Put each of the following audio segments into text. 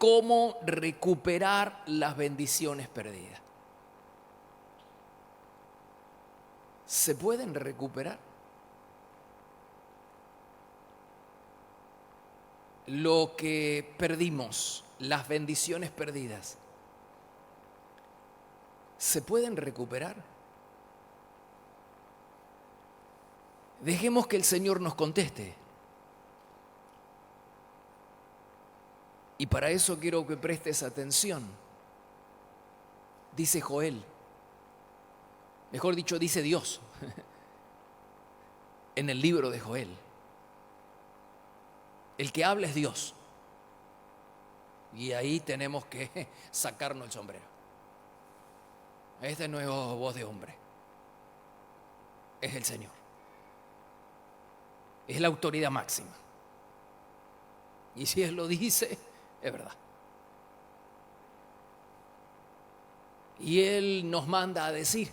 cómo recuperar las bendiciones perdidas. ¿Se pueden recuperar? Lo que perdimos, las bendiciones perdidas, ¿se pueden recuperar? Dejemos que el Señor nos conteste. Y para eso quiero que prestes atención. Dice Joel, mejor dicho, dice Dios, en el libro de Joel. El que habla es Dios. Y ahí tenemos que sacarnos el sombrero. Esta no es voz de hombre. Es el Señor. Es la autoridad máxima. Y si Él lo dice, es verdad. Y Él nos manda a decir: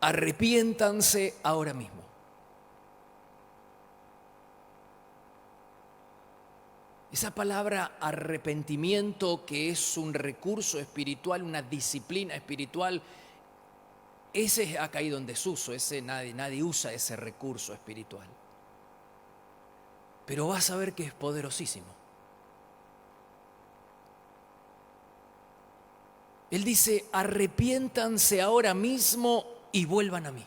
arrepiéntanse ahora mismo. Esa palabra arrepentimiento, que es un recurso espiritual, una disciplina espiritual, ese ha caído en desuso, nadie usa ese recurso espiritual. Pero vas a ver que es poderosísimo. Él dice: arrepiéntanse ahora mismo y vuelvan a mí.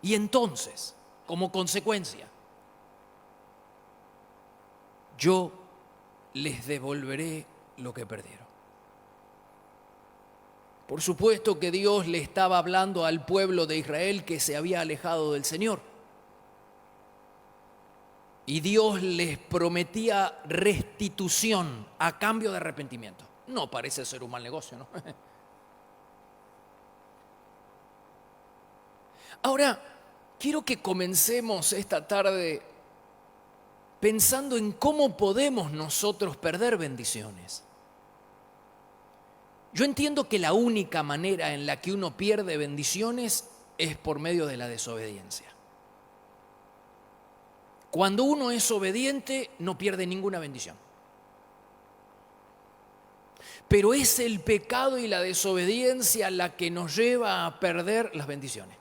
Y entonces, como consecuencia, yo les devolveré lo que perdieron. Por supuesto que Dios le estaba hablando al pueblo de Israel que se había alejado del Señor. Y Dios les prometía restitución a cambio de arrepentimiento. No parece ser un mal negocio, ¿no? Ahora, quiero que comencemos esta tarde pensando en cómo podemos nosotros perder bendiciones. Yo entiendo que la única manera en la que uno pierde bendiciones es por medio de la desobediencia. Cuando uno es obediente, no pierde ninguna bendición. Pero es el pecado y la desobediencia la que nos lleva a perder las bendiciones.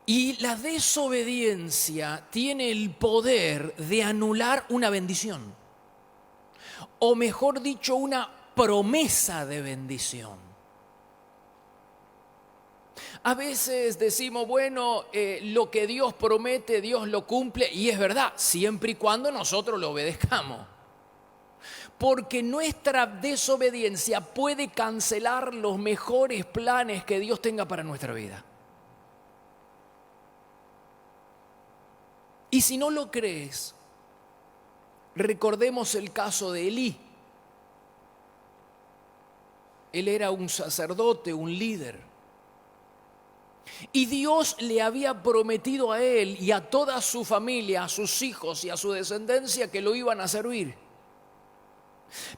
Y la desobediencia tiene el poder de anular una bendición. O mejor dicho, una promesa de bendición. A veces decimos, bueno, lo que Dios promete, Dios lo cumple, y es verdad, siempre y cuando nosotros lo obedezcamos. Porque nuestra desobediencia puede cancelar los mejores planes que Dios tenga para nuestra vida. Y si no lo crees, recordemos el caso de Elí. Él era un sacerdote, un líder. Y Dios le había prometido a él y a toda su familia, a sus hijos y a su descendencia que lo iban a servir.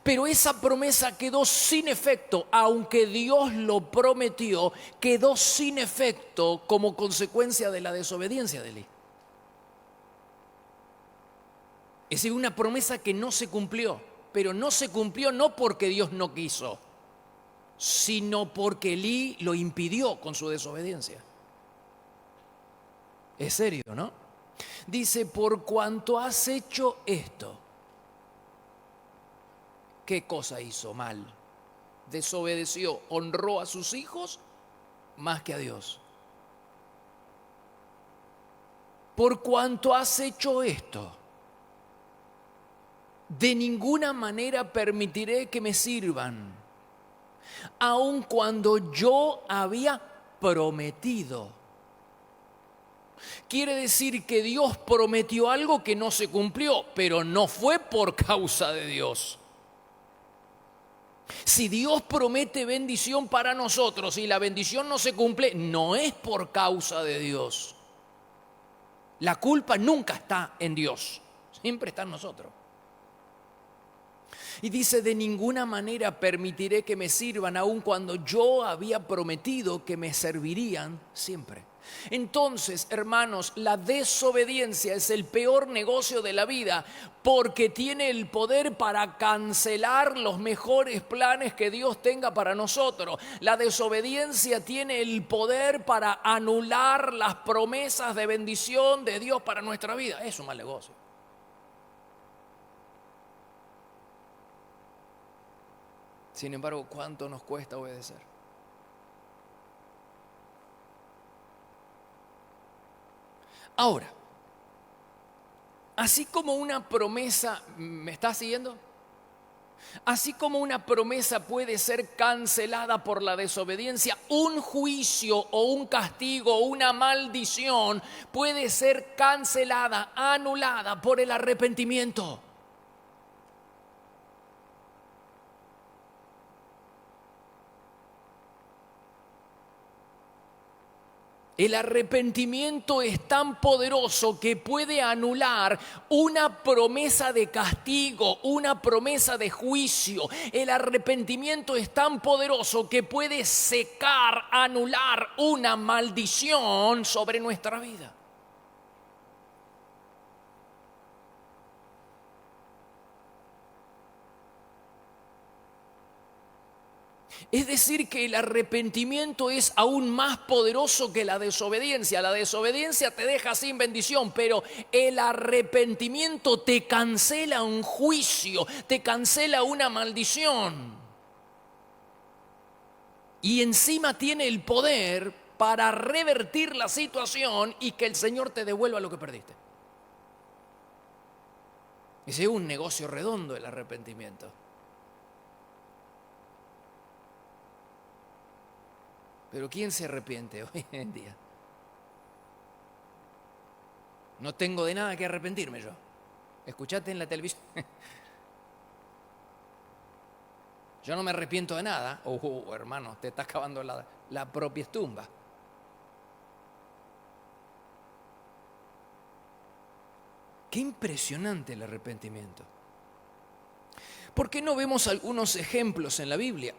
Pero esa promesa quedó sin efecto, aunque Dios lo prometió, quedó sin efecto como consecuencia de la desobediencia de Elí. Es decir, una promesa que no se cumplió, pero no se cumplió no porque Dios no quiso, sino porque Elí lo impidió con su desobediencia. Es serio, ¿no? Dice: por cuanto has hecho esto. ¿Qué cosa hizo mal? Desobedeció, honró a sus hijos más que a Dios. Por cuanto has hecho esto, de ninguna manera permitiré que me sirvan, aun cuando yo había prometido. Quiere decir que Dios prometió algo que no se cumplió, pero no fue por causa de Dios. Si Dios promete bendición para nosotros y la bendición no se cumple, no es por causa de Dios. La culpa nunca está en Dios, siempre está en nosotros. Y dice, de ninguna manera permitiré que me sirvan, aun cuando yo había prometido que me servirían siempre. Entonces, hermanos, la desobediencia es el peor negocio de la vida porque tiene el poder para cancelar los mejores planes que Dios tenga para nosotros. La desobediencia tiene el poder para anular las promesas de bendición de Dios para nuestra vida. Es un mal negocio. Sin embargo, ¿cuánto nos cuesta obedecer? Ahora, así como una promesa, ¿me estás siguiendo? Así como una promesa puede ser cancelada por la desobediencia, un juicio o un castigo o una maldición puede ser cancelada, anulada por el arrepentimiento. El arrepentimiento es tan poderoso que puede anular una promesa de castigo, una promesa de juicio. El arrepentimiento es tan poderoso que puede secar, anular una maldición sobre nuestra vida. Es decir, que el arrepentimiento es aún más poderoso que la desobediencia. La desobediencia te deja sin bendición, pero el arrepentimiento te cancela un juicio, te cancela una maldición. Y encima tiene el poder para revertir la situación y que el Señor te devuelva lo que perdiste. Ese es un negocio redondo, el arrepentimiento. Pero ¿quién se arrepiente hoy en día? No tengo de nada que arrepentirme yo. Escuchaste en la televisión. Yo no me arrepiento de nada. Hermano, te está acabando la propia tumba. Qué impresionante el arrepentimiento. ¿Por qué no vemos algunos ejemplos en la Biblia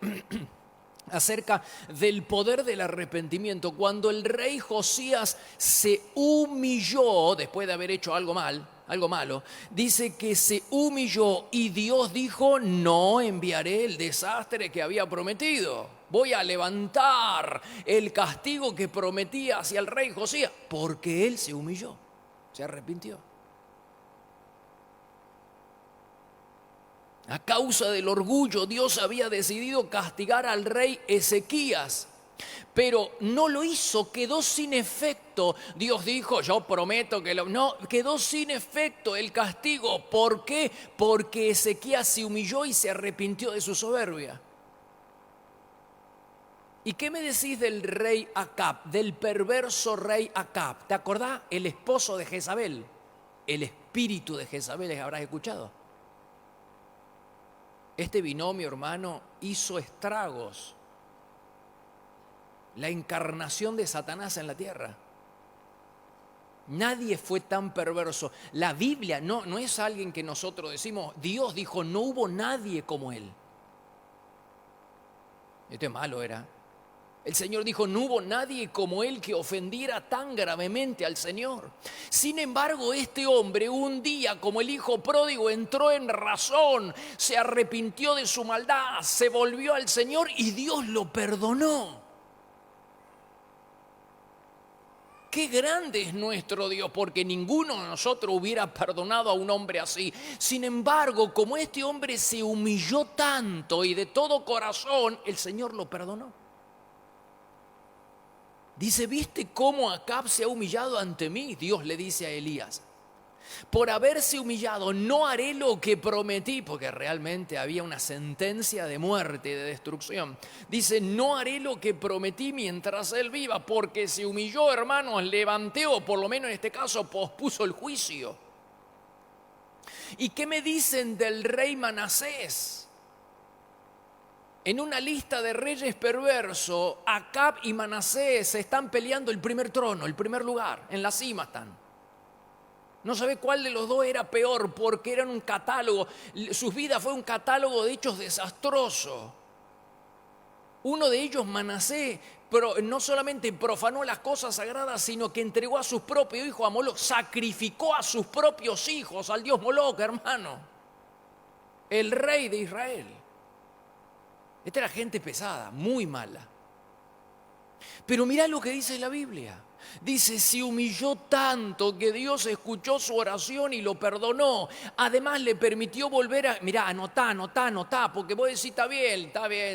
acerca del poder del arrepentimiento? Cuando el rey Josías se humilló después de haber hecho algo malo, dice que se humilló y Dios dijo: no enviaré el desastre que había prometido. Voy a levantar el castigo que prometía hacia el rey Josías, porque él se humilló, se arrepintió. A causa del orgullo, Dios había decidido castigar al rey Ezequías, pero no lo hizo, quedó sin efecto. Dios dijo: yo prometo que no, quedó sin efecto el castigo. ¿Por qué? Porque Ezequías se humilló y se arrepintió de su soberbia. ¿Y qué me decís del rey Acab, del perverso rey Acab? ¿Te acordás? El esposo de Jezabel, el espíritu de Jezabel, habrás escuchado. Este binomio, hermano, hizo estragos. La encarnación de Satanás en la tierra. Nadie fue tan perverso. La Biblia no es alguien que nosotros decimos. Dios dijo: no hubo nadie como él. Esto es malo, era. El Señor dijo: no hubo nadie como él que ofendiera tan gravemente al Señor. Sin embargo, este hombre un día, como el hijo pródigo, entró en razón, se arrepintió de su maldad, se volvió al Señor y Dios lo perdonó. Qué grande es nuestro Dios, porque ninguno de nosotros hubiera perdonado a un hombre así. Sin embargo, como este hombre se humilló tanto y de todo corazón, el Señor lo perdonó. Dice: ¿viste cómo Acab se ha humillado ante mí? Dios le dice a Elías: por haberse humillado no haré lo que prometí, porque realmente había una sentencia de muerte y de destrucción. Dice: no haré lo que prometí mientras él viva, porque se humilló, hermanos, levanté, o por lo menos en este caso pospuso el juicio. ¿Y qué me dicen del rey Manasés? En una lista de reyes perversos, Acab y Manasés se están peleando el primer trono, el primer lugar, en la cima están. No sabe cuál de los dos era peor, porque eran un catálogo. Sus vidas fue un catálogo de hechos desastrosos. Uno de ellos, Manasés, no solamente profanó las cosas sagradas, sino que entregó a sus propios hijos a Moloc, sacrificó a sus propios hijos al dios Moloc, hermano. El rey de Israel. Esta era gente pesada, muy mala. Pero mirá lo que dice la Biblia. Dice, se humilló tanto que Dios escuchó su oración y lo perdonó. Además le permitió volver a... Mirá, anotá, porque vos decís, está bien,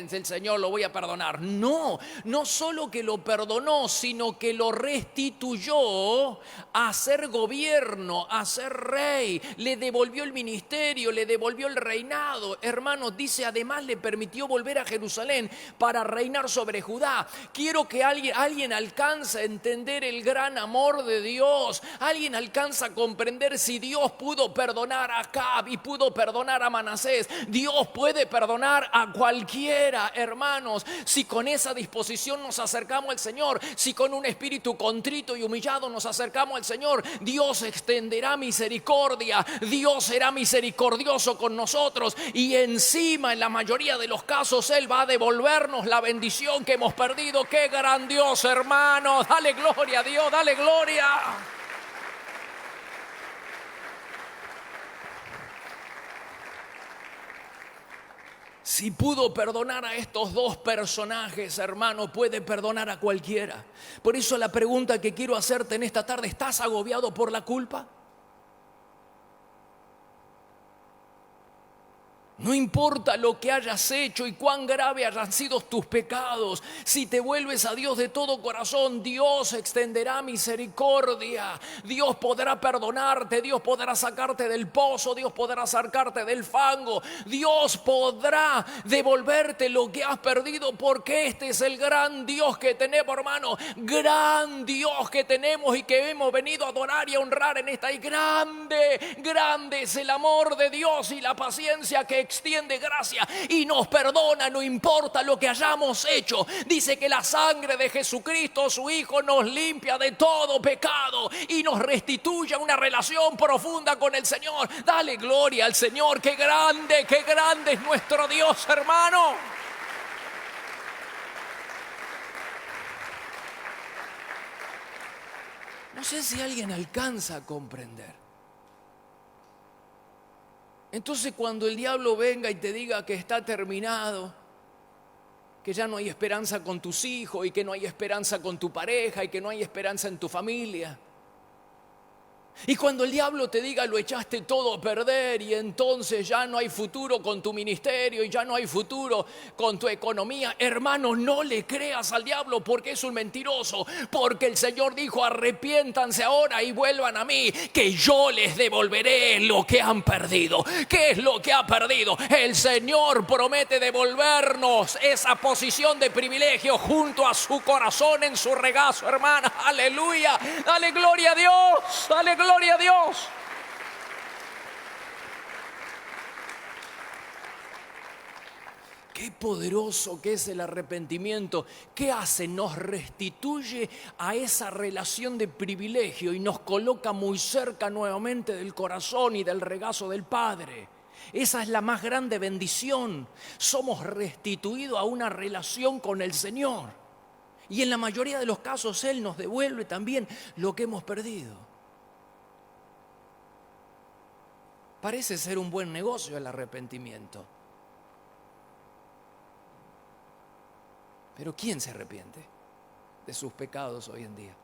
el Señor lo voy a perdonar. No solo que lo perdonó, sino que lo restituyó a ser gobierno, a ser rey. Le devolvió el ministerio, le devolvió el reinado. Hermanos, dice, además le permitió volver a Jerusalén para reinar sobre Judá. Quiero que alguien alcance a entender el gran amor de Dios. Alguien alcanza a comprender si Dios pudo perdonar a Acab y pudo perdonar a Manasés. Dios puede perdonar a cualquiera, hermanos, si con esa disposición nos acercamos al Señor, si con un espíritu contrito y humillado nos acercamos al Señor. Dios extenderá misericordia, Dios será misericordioso con nosotros y encima, en la mayoría de los casos, Él va a devolvernos la bendición que hemos perdido. ¡Qué gran Dios, hermanos! Dale gloria a Dios, dale gloria. Si pudo perdonar a estos dos personajes, hermano, puede perdonar a cualquiera. Por eso la pregunta que quiero hacerte en esta tarde, ¿estás agobiado por la culpa? No importa lo que hayas hecho y cuán grave hayan sido tus pecados, si te vuelves a Dios de todo corazón, Dios extenderá misericordia. Dios podrá perdonarte, Dios podrá sacarte del pozo, Dios podrá sacarte del fango, Dios podrá devolverte lo que has perdido, porque este es el gran Dios que tenemos, hermano. Gran Dios que tenemos y que hemos venido a adorar y a honrar en esta. Y grande es el amor de Dios y la paciencia que extiende gracia y nos perdona, no importa lo que hayamos hecho. Dice que la sangre de Jesucristo, su Hijo, nos limpia de todo pecado y nos restituye a una relación profunda con el Señor. Dale gloria al Señor. Qué grande es nuestro Dios, hermano. No sé si alguien alcanza a comprender. Entonces, cuando el diablo venga y te diga que está terminado, que ya no hay esperanza con tus hijos y que no hay esperanza con tu pareja y que no hay esperanza en tu familia, y cuando el diablo te diga lo echaste todo a perder y entonces ya no hay futuro con tu ministerio y ya no hay futuro con tu economía, hermano, no le creas al diablo, porque es un mentiroso. Porque el Señor dijo, arrepiéntanse ahora y vuelvan a mí, que yo les devolveré lo que han perdido. ¿Qué es lo que ha perdido? El Señor promete devolvernos esa posición de privilegio junto a su corazón en su regazo, hermana. Aleluya, dale gloria a Dios, dale gloria a Dios. Qué poderoso que es el arrepentimiento. ¿Qué hace? Nos restituye a esa relación de privilegio y nos coloca muy cerca nuevamente del corazón y del regazo del Padre. Esa es la más grande bendición. Somos restituidos a una relación con el Señor. Y en la mayoría de los casos Él nos devuelve también lo que hemos perdido. Parece ser un buen negocio el arrepentimiento. Pero ¿quién se arrepiente de sus pecados hoy en día?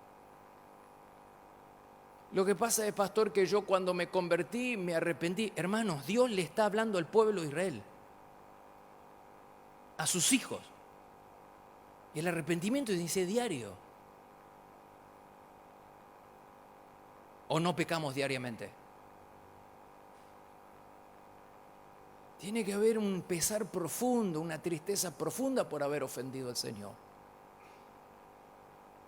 Lo que pasa es, pastor, que yo cuando me convertí me arrepentí. Hermanos, Dios le está hablando al pueblo de Israel, a sus hijos. Y el arrepentimiento dice diario. ¿O no pecamos diariamente? Tiene que haber un pesar profundo, una tristeza profunda por haber ofendido al Señor.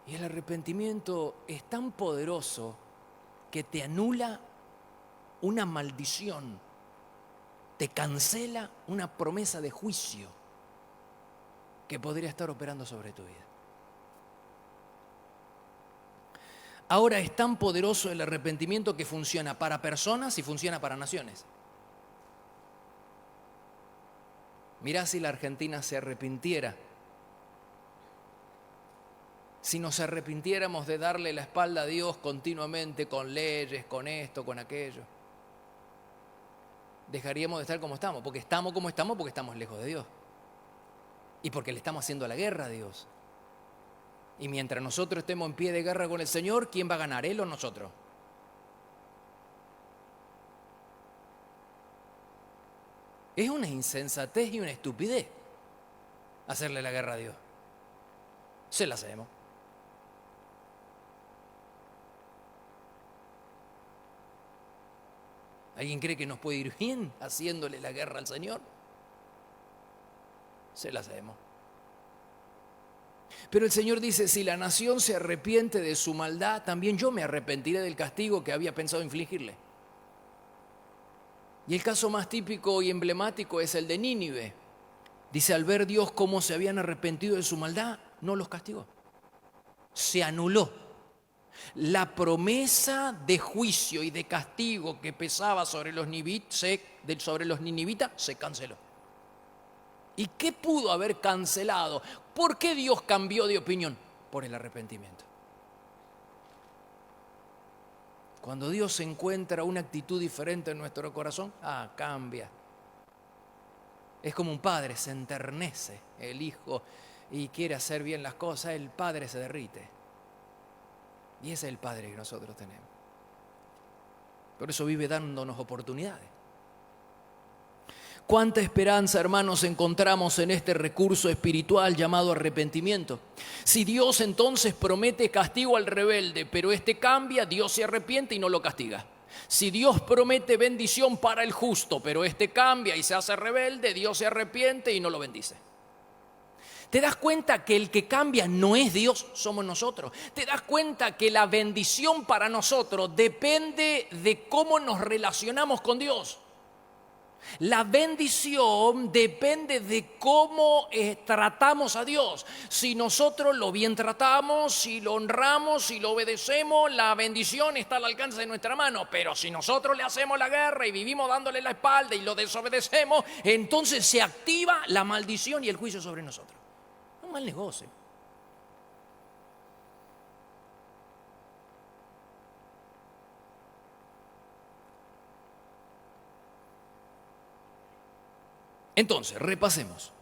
Y el arrepentimiento es tan poderoso que te anula una maldición, te cancela una promesa de juicio que podría estar operando sobre tu vida. Ahora es tan poderoso el arrepentimiento que funciona para personas y funciona para naciones. Mirá si la Argentina se arrepintiera. Si nos arrepintiéramos de darle la espalda a Dios continuamente con leyes, con esto, con aquello, dejaríamos de estar como estamos, porque estamos como estamos porque estamos lejos de Dios y porque le estamos haciendo la guerra a Dios. Y mientras nosotros estemos en pie de guerra con el Señor, ¿quién va a ganar, él o nosotros? Es una insensatez y una estupidez hacerle la guerra a Dios. Se la hacemos. ¿Alguien cree que nos puede ir bien haciéndole la guerra al Señor? Se la hacemos. Pero el Señor dice, si la nación se arrepiente de su maldad, también yo me arrepentiré del castigo que había pensado infligirle. Y el caso más típico y emblemático es el de Nínive. Dice, al ver Dios cómo se habían arrepentido de su maldad, no los castigó. Se anuló. La promesa de juicio y de castigo que pesaba sobre los ninivitas se canceló. ¿Y qué pudo haber cancelado? ¿Por qué Dios cambió de opinión? Por el arrepentimiento. Cuando Dios encuentra una actitud diferente en nuestro corazón, cambia. Es como un padre, se enternece el hijo y quiere hacer bien las cosas, el padre se derrite. Y ese es el Padre que nosotros tenemos. Por eso vive dándonos oportunidades. Cuánta esperanza, hermanos, encontramos en este recurso espiritual llamado arrepentimiento. Si Dios entonces promete castigo al rebelde, pero este cambia, Dios se arrepiente y no lo castiga. Si Dios promete bendición para el justo, pero este cambia y se hace rebelde, Dios se arrepiente y no lo bendice. ¿Te das cuenta que el que cambia no es Dios, somos nosotros? ¿Te das cuenta que la bendición para nosotros depende de cómo nos relacionamos con Dios? La bendición depende de cómo tratamos a Dios. Si nosotros lo bien tratamos, si lo honramos, si lo obedecemos, la bendición está al alcance de nuestra mano. Pero si nosotros le hacemos la guerra y vivimos dándole la espalda y lo desobedecemos, entonces se activa la maldición y el juicio sobre nosotros. Un mal negocio. Entonces, repasemos.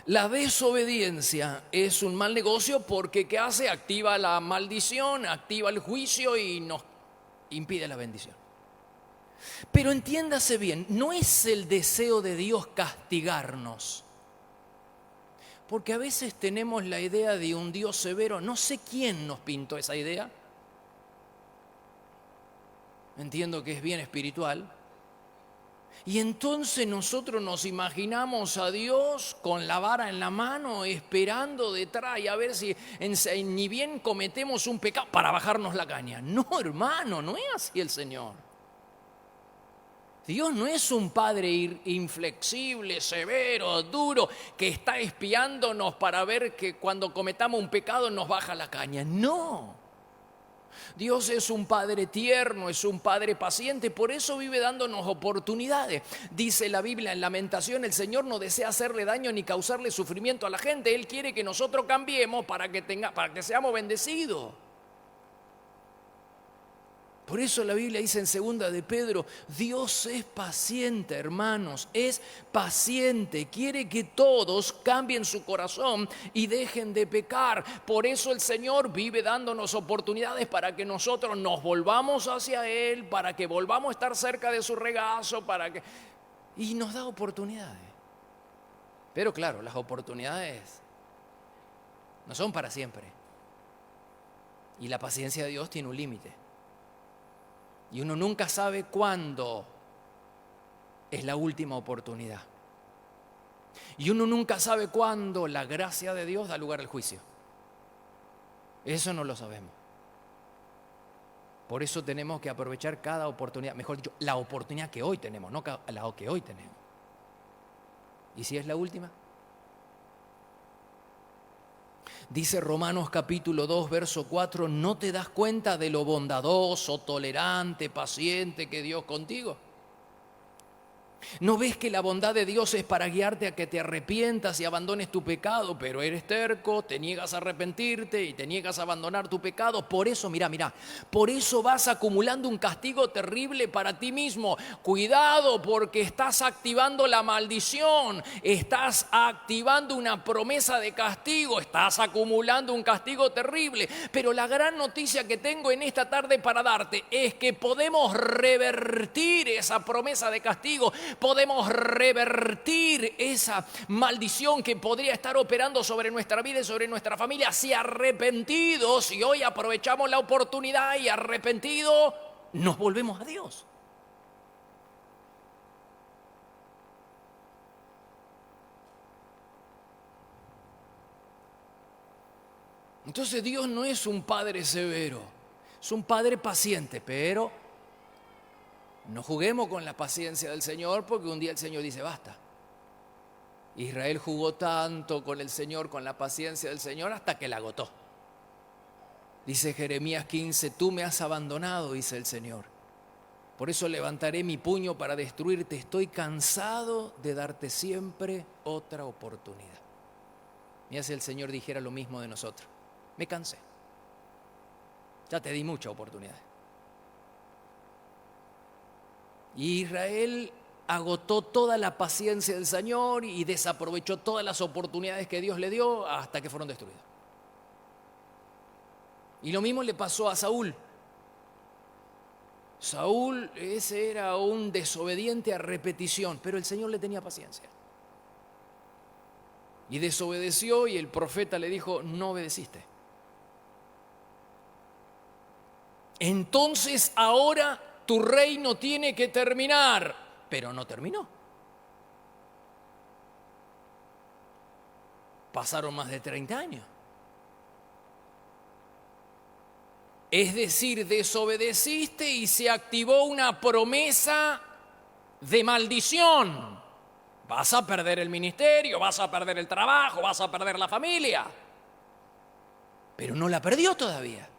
La desobediencia es un mal negocio porque ¿qué hace? Activa la maldición, activa el juicio y nos impide la bendición. Pero entiéndase bien, no es el deseo de Dios castigarnos. Porque a veces tenemos la idea de un Dios severo. No sé quién nos pintó esa idea. Entiendo que es bien espiritual. Y entonces nosotros nos imaginamos a Dios con la vara en la mano, esperando detrás y a ver si ni bien cometemos un pecado para bajarnos la caña. No, hermano, no es así el Señor. Dios no es un padre inflexible, severo, duro, que está espiándonos para ver que cuando cometamos un pecado nos baja la caña. No. Dios es un padre tierno, es un padre paciente, por eso vive dándonos oportunidades. Dice la Biblia en Lamentación, el Señor no desea hacerle daño ni causarle sufrimiento a la gente. Él quiere que nosotros cambiemos para que seamos bendecidos. Por eso la Biblia dice en 2 de Pedro, Dios es paciente, hermanos, es paciente, quiere que todos cambien su corazón y dejen de pecar. Por eso el Señor vive dándonos oportunidades para que nosotros nos volvamos hacia Él, para que volvamos a estar cerca de su regazo, y nos da oportunidades. Pero claro, las oportunidades no son para siempre. Y la paciencia de Dios tiene un límite. Y uno nunca sabe cuándo es la última oportunidad. Y uno nunca sabe cuándo la gracia de Dios da lugar al juicio. Eso no lo sabemos. Por eso tenemos que aprovechar cada oportunidad, mejor dicho, la oportunidad que hoy tenemos, no la que hoy tenemos. ¿Y si es la última? Dice Romanos capítulo 2, verso 4, ¿no te das cuenta de lo bondadoso, tolerante, paciente que Dios contigo? ¿No ves que la bondad de Dios es para guiarte a que te arrepientas y abandones tu pecado? Pero eres terco, te niegas a arrepentirte y te niegas a abandonar tu pecado. Por eso, mira, por eso vas acumulando un castigo terrible para ti mismo. Cuidado, porque estás activando la maldición, estás activando una promesa de castigo, estás acumulando un castigo terrible. Pero la gran noticia que tengo en esta tarde para darte es que podemos revertir esa promesa de castigo. Podemos revertir esa maldición que podría estar operando sobre nuestra vida y sobre nuestra familia si arrepentidos, y hoy aprovechamos la oportunidad y arrepentidos nos volvemos a Dios. Entonces Dios no es un padre severo, es un padre paciente, pero no juguemos con la paciencia del Señor, porque un día el Señor dice basta. Israel jugó tanto con el Señor, con la paciencia del Señor, hasta que la agotó. Dice Jeremías 15, tú me has abandonado, dice el Señor. Por eso levantaré mi puño para destruirte. Estoy cansado de darte siempre otra oportunidad. Mira si el Señor dijera lo mismo de nosotros. Me cansé. Ya te di mucha oportunidad. Y Israel agotó toda la paciencia del Señor y desaprovechó todas las oportunidades que Dios le dio hasta que fueron destruidos. Y lo mismo le pasó a Saúl. Saúl, ese era un desobediente a repetición, pero el Señor le tenía paciencia. Y desobedeció y el profeta le dijo, no obedeciste. Entonces ahora tu reino tiene que terminar, pero no terminó. Pasaron más de 30 años. Es decir, desobedeciste y se activó una promesa de maldición. Vas a perder el ministerio, vas a perder el trabajo, vas a perder la familia. Pero no la perdió todavía.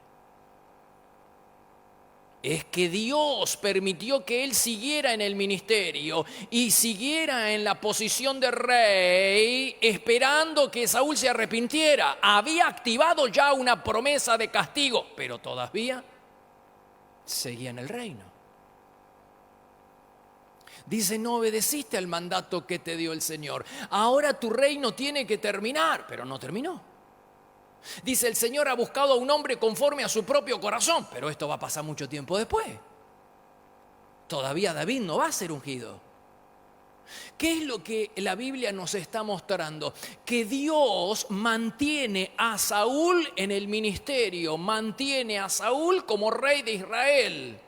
Es que Dios permitió que él siguiera en el ministerio y siguiera en la posición de rey, esperando que Saúl se arrepintiera. Había activado ya una promesa de castigo, pero todavía seguía en el reino. Dice, no obedeciste al mandato que te dio el Señor. Ahora tu reino tiene que terminar, pero no terminó. Dice, el Señor ha buscado a un hombre conforme a su propio corazón, pero esto va a pasar mucho tiempo después. Todavía David no va a ser ungido. ¿Qué es lo que la Biblia nos está mostrando? Que Dios mantiene a Saúl en el ministerio, mantiene a Saúl como rey de Israel.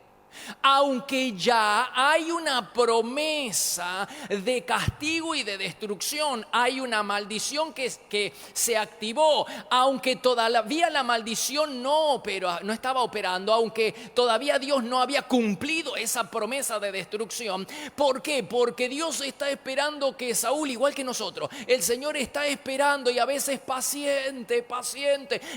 Aunque ya hay una promesa de castigo y de destrucción, hay una maldición que se activó, aunque todavía la maldición no estaba operando, aunque todavía Dios no había cumplido esa promesa de destrucción. ¿Por qué? Porque Dios está esperando que Saúl, igual que nosotros, el Señor está esperando y a veces paciente,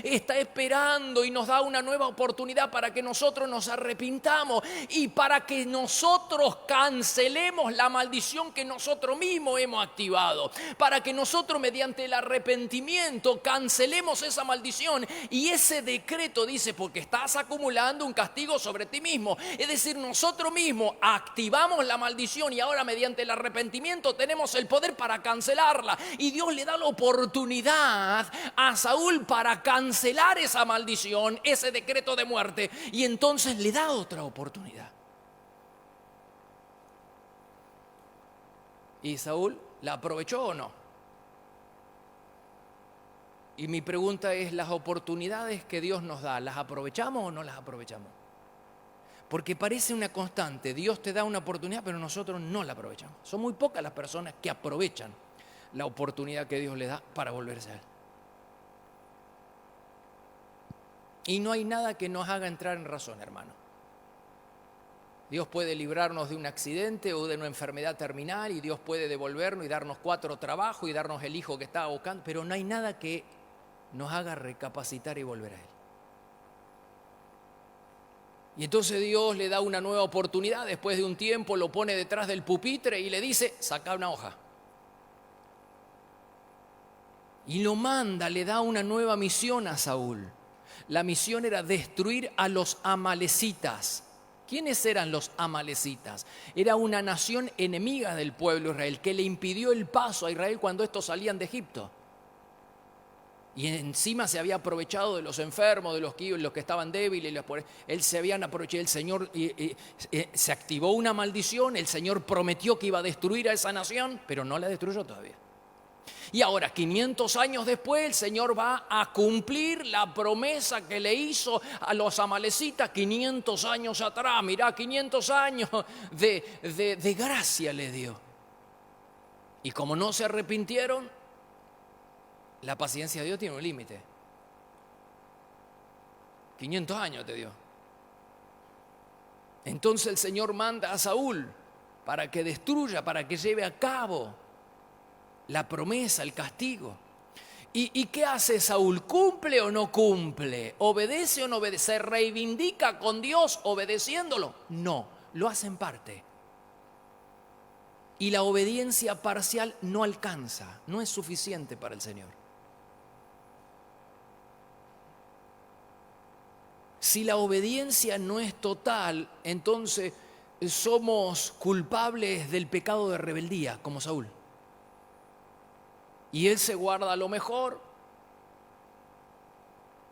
está esperando y nos da una nueva oportunidad para que nosotros nos arrepintamos. Y para que nosotros cancelemos la maldición que nosotros mismos hemos activado, para que nosotros mediante el arrepentimiento cancelemos esa maldición. Y ese decreto dice, porque estás acumulando un castigo sobre ti mismo. Es decir, nosotros mismos activamos la maldición y ahora mediante el arrepentimiento tenemos el poder para cancelarla. Y Dios le da la oportunidad a Saúl para cancelar esa maldición, ese decreto de muerte, y entonces le da otra oportunidad. ¿Y Saúl la aprovechó o no? Y mi pregunta es, ¿las oportunidades que Dios nos da, las aprovechamos o no las aprovechamos? Porque parece una constante, Dios te da una oportunidad, pero nosotros no la aprovechamos. Son muy pocas las personas que aprovechan la oportunidad que Dios les da para volverse a Él. Y no hay nada que nos haga entrar en razón, hermano. Dios puede librarnos de un accidente o de una enfermedad terminal, y Dios puede devolvernos y darnos 4 trabajos y darnos el hijo que estaba buscando, pero no hay nada que nos haga recapacitar y volver a Él. Y entonces Dios le da una nueva oportunidad, después de un tiempo lo pone detrás del pupitre y le dice, saca una hoja. Y lo manda, le da una nueva misión a Saúl. La misión era destruir a los amalecitas. ¿Quiénes eran los amalecitas? Era una nación enemiga del pueblo de Israel que le impidió el paso a Israel cuando estos salían de Egipto. Y encima se había aprovechado de los enfermos, de los que estaban débiles. Él se habían aprovechado. El Señor se activó una maldición. El Señor prometió que iba a destruir a esa nación, pero no la destruyó todavía. Y ahora, 500 años después, el Señor va a cumplir la promesa que le hizo a los amalecitas 500 años atrás. Mirá, 500 años de gracia le dio. Y como no se arrepintieron, la paciencia de Dios tiene un límite. 500 años te dio. Entonces el Señor manda a Saúl para que destruya, para que lleve a cabo la promesa, el castigo. ¿Y qué hace Saúl? ¿Cumple o no cumple? ¿Obedece o no obedece? ¿Se reivindica con Dios obedeciéndolo? No, lo hace en parte. Y la obediencia parcial no alcanza, no es suficiente para el Señor. Si la obediencia no es total, entonces somos culpables del pecado de rebeldía, como Saúl. Y él se guarda lo mejor.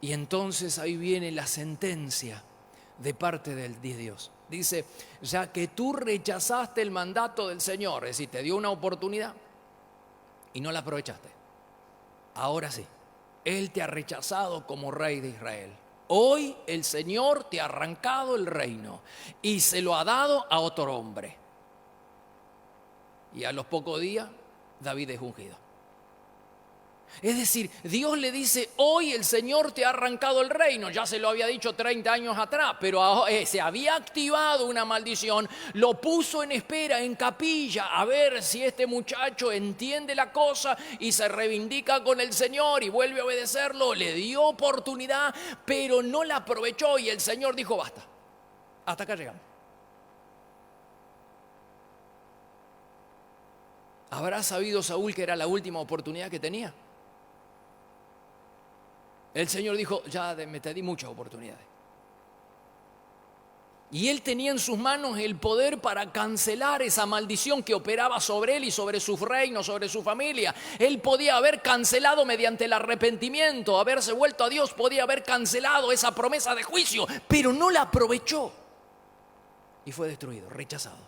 Y entonces ahí viene la sentencia de parte de Dios. Dice, ya que tú rechazaste el mandato del Señor, es decir, te dio una oportunidad y no la aprovechaste. Ahora sí, Él te ha rechazado como rey de Israel. Hoy el Señor te ha arrancado el reino y se lo ha dado a otro hombre. Y a los pocos días, David es ungido. Es decir, Dios le dice, hoy el Señor te ha arrancado el reino. Ya se lo había dicho 30 años atrás, pero se había activado una maldición. Lo puso en espera, en capilla, a ver si este muchacho entiende la cosa y se reivindica con el Señor y vuelve a obedecerlo. Le dio oportunidad, pero no la aprovechó y el Señor dijo, basta, hasta acá llegamos. ¿Habrá sabido Saúl que era la última oportunidad que tenía? El Señor dijo, ya me te di muchas oportunidades. Y él tenía en sus manos el poder para cancelar esa maldición que operaba sobre él y sobre sus reinos, sobre su familia. Él podía haber cancelado mediante el arrepentimiento, haberse vuelto a Dios, podía haber cancelado esa promesa de juicio, pero no la aprovechó. Y fue destruido, rechazado.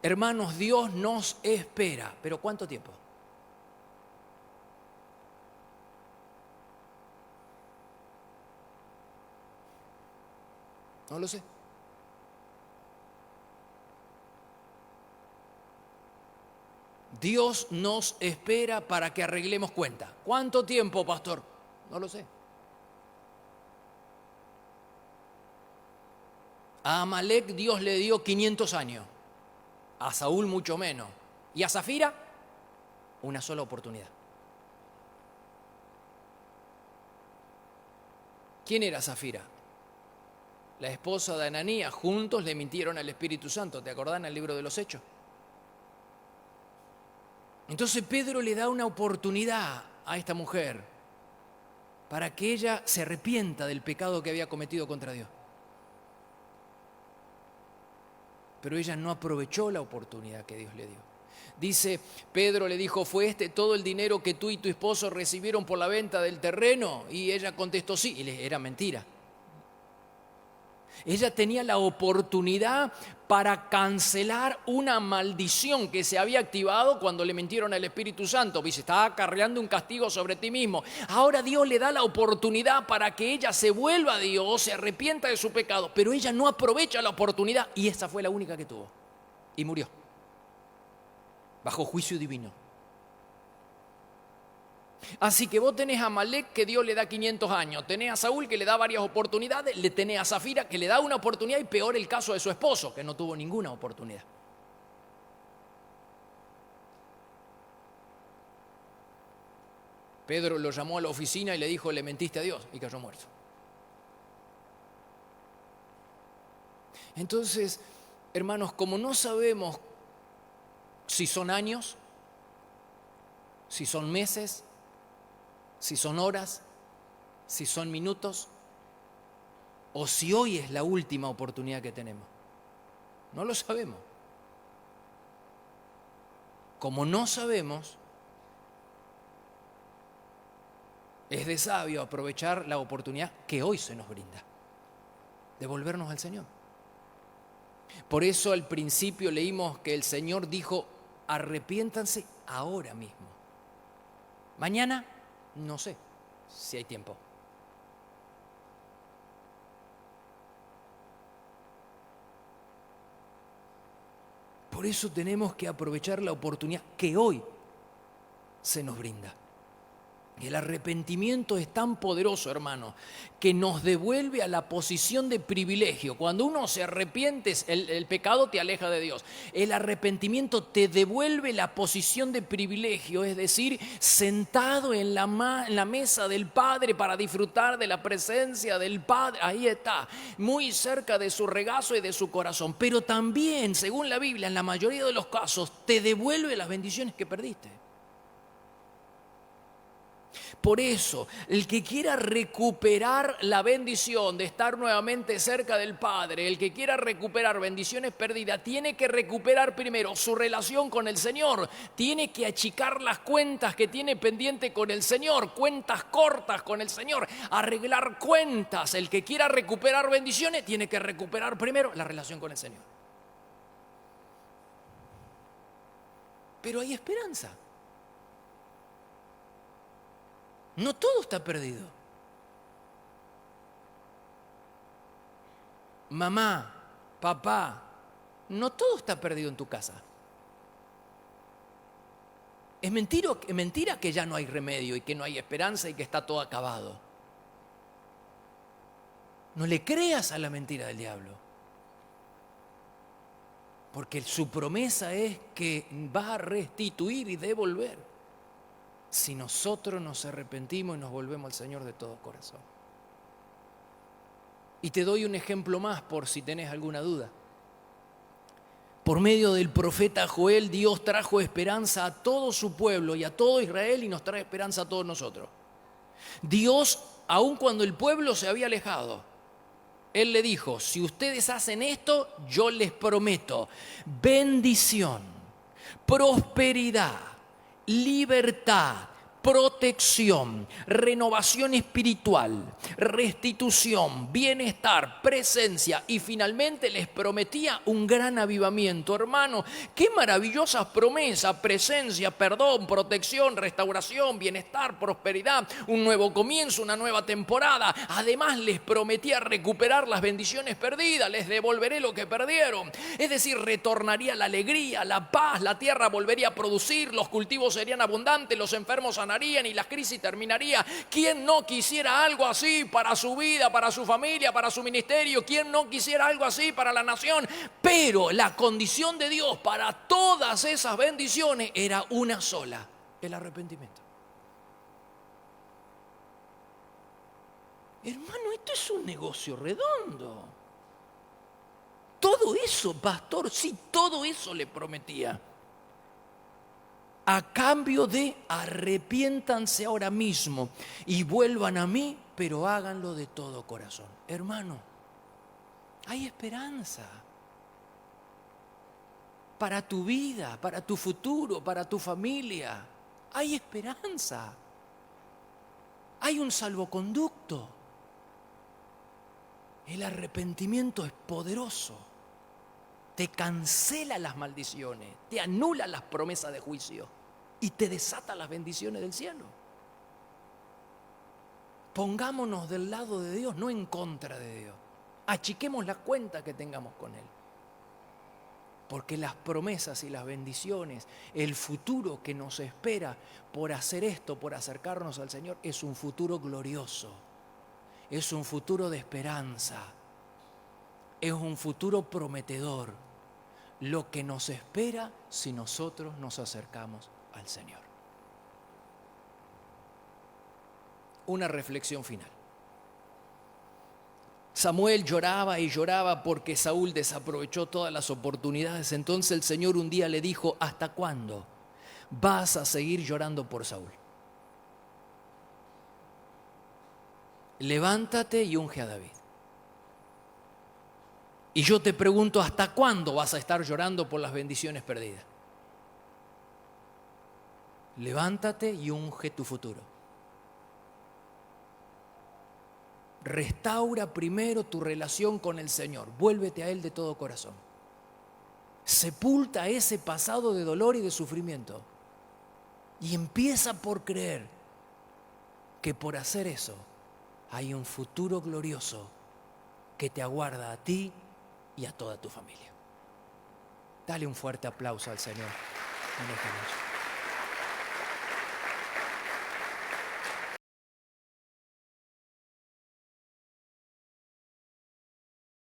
Hermanos, Dios nos espera, pero ¿cuánto tiempo? No lo sé. Dios nos espera para que arreglemos cuenta. ¿Cuánto tiempo, pastor? No lo sé. A Amalek Dios le dio 500 años. A Saúl mucho menos. Y a Zafira, una sola oportunidad. ¿Quién era Zafira? La esposa de Ananías. Juntos le mintieron al Espíritu Santo. ¿Te acordás en el libro de los Hechos? Entonces Pedro le da una oportunidad a esta mujer para que ella se arrepienta del pecado que había cometido contra Dios. Pero ella no aprovechó la oportunidad que Dios le dio. Dice, Pedro le dijo, ¿fue este todo el dinero que tú y tu esposo recibieron por la venta del terreno? Y ella contestó, sí, y era mentira. Ella tenía la oportunidad para cancelar una maldición que se había activado cuando le mintieron al Espíritu Santo. Se estaba acarreando un castigo sobre ti mismo. Ahora Dios le da la oportunidad para que ella se vuelva a Dios, se arrepienta de su pecado, pero ella no aprovecha la oportunidad y esa fue la única que tuvo. Y murió, bajo juicio divino. Así que vos tenés a Amalek que Dios le da 500 años, tenés a Saúl que le da varias oportunidades, le tenés a Zafira que le da una oportunidad y peor el caso de su esposo que no tuvo ninguna oportunidad. Pedro lo llamó a la oficina y le dijo, le mentiste a Dios, y cayó muerto. Entonces, hermanos, como no sabemos si son años, si son meses, si son horas, si son minutos, o si hoy es la última oportunidad que tenemos. No lo sabemos. Como no sabemos, es de sabio aprovechar la oportunidad que hoy se nos brinda, de volvernos al Señor. Por eso al principio leímos que el Señor dijo, arrepiéntanse ahora mismo. Mañana, no sé si hay tiempo. Por eso tenemos que aprovechar la oportunidad que hoy se nos brinda. El arrepentimiento es tan poderoso, hermano, que nos devuelve a la posición de privilegio. Cuando uno se arrepiente, el pecado te aleja de Dios. El arrepentimiento te devuelve la posición de privilegio, es decir, sentado en la mesa del Padre para disfrutar de la presencia del Padre. Ahí está, muy cerca de su regazo y de su corazón. Pero también, según la Biblia, en la mayoría de los casos, te devuelve las bendiciones que perdiste. Por eso, el que quiera recuperar la bendición de estar nuevamente cerca del Padre, el que quiera recuperar bendiciones perdidas, tiene que recuperar primero su relación con el Señor, tiene que achicar las cuentas que tiene pendiente con el Señor, cuentas cortas con el Señor, arreglar cuentas. El que quiera recuperar bendiciones tiene que recuperar primero la relación con el Señor. Pero hay esperanza. No todo está perdido. Mamá, papá, no todo está perdido en tu casa. Es mentira que ya no hay remedio y que no hay esperanza y que está todo acabado. No le creas a la mentira del diablo. Porque su promesa es que va a restituir y devolver si nosotros nos arrepentimos y nos volvemos al Señor de todo corazón. Y te doy un ejemplo más por si tenés alguna duda. Por medio del profeta Joel, Dios trajo esperanza a todo su pueblo y a todo Israel y nos trae esperanza a todos nosotros. Dios, aun cuando el pueblo se había alejado, Él le dijo, si ustedes hacen esto, yo les prometo bendición, prosperidad, libertad, protección, renovación espiritual, restitución, bienestar, presencia y finalmente les prometía un gran avivamiento. Hermano, qué maravillosas promesas: presencia, perdón, protección, restauración, bienestar, prosperidad, un nuevo comienzo, una nueva temporada. Además les prometía recuperar las bendiciones perdidas, les devolveré lo que perdieron. Es decir, retornaría la alegría, la paz, la tierra volvería a producir, los cultivos serían abundantes, los enfermos sanarían y la crisis terminaría. ¿Quién no quisiera algo así para su vida, para su familia, para su ministerio? ¿Quién no quisiera algo así para la nación? Pero la condición de Dios para todas esas bendiciones era una sola: el arrepentimiento. Hermano, esto es un negocio redondo. Todo eso, pastor, sí, todo eso le prometía. A cambio de arrepiéntanse ahora mismo y vuelvan a mí, pero háganlo de todo corazón. Hermano, hay esperanza para tu vida, para tu futuro, para tu familia. Hay esperanza. Hay un salvoconducto. El arrepentimiento es poderoso. Te cancela las maldiciones, te anula las promesas de juicio y te desata las bendiciones del cielo. Pongámonos del lado de Dios, no en contra de Dios. Achiquemos la cuenta que tengamos con Él. Porque las promesas y las bendiciones, el futuro que nos espera por hacer esto, por acercarnos al Señor, es un futuro glorioso. Es un futuro de esperanza. Es un futuro prometedor, lo que nos espera si nosotros nos acercamos al Señor. Una reflexión final. Samuel lloraba y lloraba porque Saúl desaprovechó todas las oportunidades. Entonces el Señor un día le dijo: ¿hasta cuándo vas a seguir llorando por Saúl? Levántate y unge a David. Y yo te pregunto, ¿hasta cuándo vas a estar llorando por las bendiciones perdidas? Levántate y unge tu futuro. Restaura primero tu relación con el Señor. Vuélvete a Él de todo corazón. Sepulta ese pasado de dolor y de sufrimiento. Y empieza por creer que por hacer eso hay un futuro glorioso que te aguarda a ti y a toda tu familia. Dale un fuerte aplauso al Señor en esta noche.